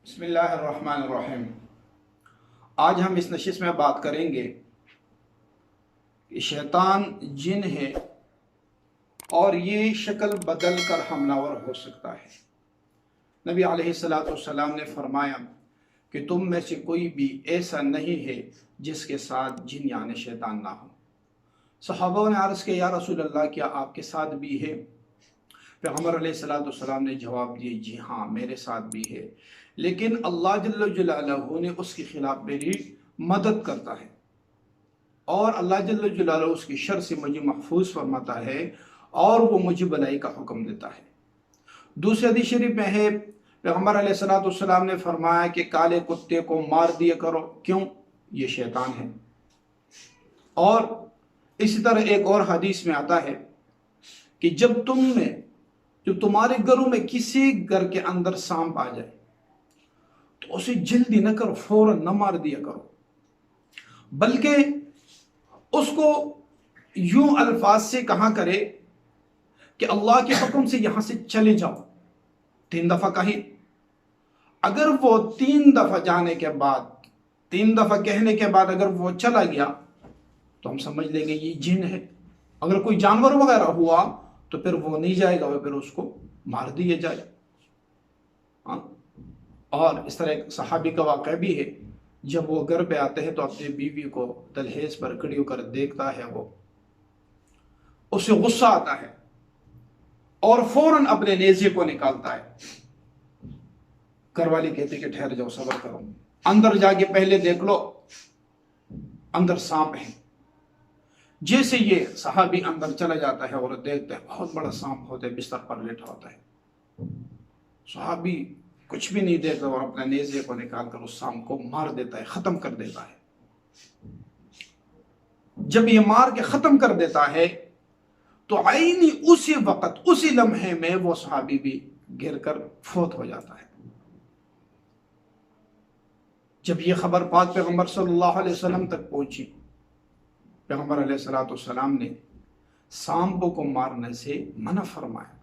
बिस्मिल्लाहिर्रहमानिर्रहीम। आज हम इस नशिस्त में बात करेंगे कि शैतान जिन है और ये शक्ल बदल कर हमलावर हो सकता है। नबी अलैहिस्सलाम ने फरमाया कि तुम में से कोई भी ऐसा नहीं है जिसके साथ जिन यानी शैतान ना हो। सहाबा ने अर्ज़ किया, या रसूल अल्लाह, क्या आपके साथ भी है? पैगम्बर अलैहिस्सलाम ने जवाब दिए, जी हाँ, मेरे साथ भी है, लेकिन अल्लाह जल्ल जलालहू ने उसके खिलाफ मेरी मदद करता है और अल्लाह जल्ल जलालहू उसकी शर से मुझे महफूज फरमाता है और वो मुझे भलाई का हुक्म देता है। दूसरे हदीस शरीफ में है, पैगम्बर अलैहिस्सलाम ने फरमाया कि काले कुत्ते को मार दिया करो, क्यों? ये शैतान है। और इसी तरह एक और हदीस में आता है कि जब तुम्हारे घरों में किसी घर के अंदर सांप आ जाए तो उसे जल्दी न करो, फौरन न मार दिया करो, बल्कि उसको यूं अल्फाज से कहा करे कि अल्लाह के हुक्म से यहां से चले जाओ, 3 दफा कहीं। अगर वो 3 दफा जाने के बाद, 3 दफा कहने के बाद अगर वो चला गया तो हम समझ लेंगे ये जिन है। अगर कोई जानवर वगैरह हुआ तो फिर वो नहीं जाएगा, वो फिर उसको मार दिया जाए। और इस तरह एक सहाबी का वाक़या भी है, जब वो घर पे आते हैं तो अपनी बीवी को दलहेज पर खड़ी होकर देखता है, वो उसे गुस्सा आता है और फौरन अपने नेज़े को निकालता है। घरवाली कहती कि ठहर जाओ, सब्र करो, अंदर जाके पहले देख लो, अंदर सांप है। जैसे ये सहाबी अंदर चला जाता है और देखता है बहुत बड़ा सांप होता है, बिस्तर पर लेटा होता है। सहाबी कुछ भी नहीं देखता और अपने नेज़े को निकालकर उस सांप को मार देता है, खत्म कर देता है। जब ये मार के खत्म कर देता है तो आईनी उसी वक्त, उसी लम्हे में वो सहाबी भी गिरकर फोत हो जाता है। जब ये खबर पाक पैगम्बर सल्लल्लाहु अलैहि वसल्लम तक पहुंची, पैगम्बर अलैहिस्सलाम ने सांप को मारने से मना फरमाया।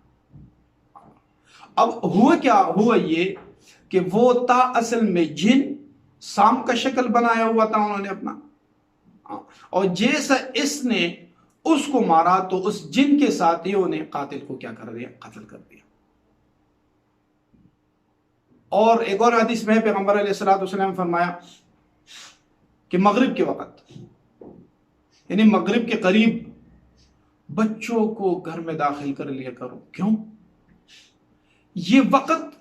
अब हुआ क्या? हुआ ये कि वो था असल में जिन, सांप का शक्ल बनाया हुआ था उन्होंने अपना, और जैसा इसने उसको मारा तो उस जिन के साथियों ने कातिल को क्या कर दिया? कत्ल कर दिया। और एक और हदीस में पैगम्बर अलैहिस्सलाम फरमाया कि मगरिब के वक्त, यानी मगरिब के करीब, बच्चों को घर में दाखिल कर लिया करो। क्यों? ये वक्त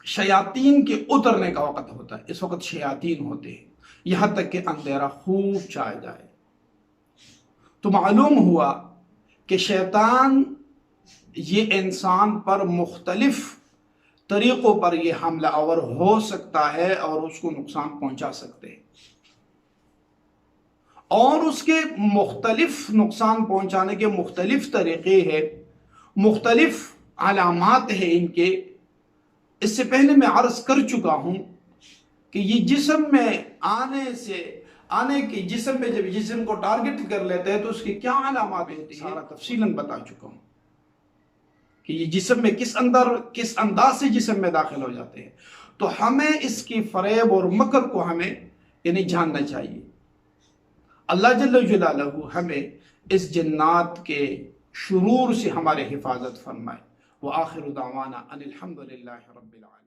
शयातीन के उतरने का वक्त होता है। इस वक्त शयातीन होते हैं, यहां तक कि अंधेरा खूब छाया जाए। तो मालूम हुआ कि शैतान ये इंसान पर मुख्तलिफ तरीकों पर ये हमलावर हो सकता है और उसको नुकसान पहुंचा सकते हैं। और उसके मुख्तलिफ नुकसान पहुंचाने के मुख्तलिफ तरीके हैं, मुख्तलिफ अलामात है इनके। इससे पहले मैं अर्ज कर चुका हूं कि ये जिस्म में आने के जिस्म में जब जिस्म को टारगेट कर लेते हैं तो उसकी क्या अलामात होती है, सारा तफसीलन बता चुका हूं कि ये जिस्म में किस अंदाज से जिस्म में दाखिल हो जाते हैं। तो हमें इसकी फरेब और मकर को हमें यानी जानना चाहिए। अल्लाह जल्ल जलालहू हमें इस जन्नात के शुरूर से हमारे हिफाजत फरमाए। व आखिर दावाना अनिल हम्दुलिल्लाहि रब्बिल आलमीन।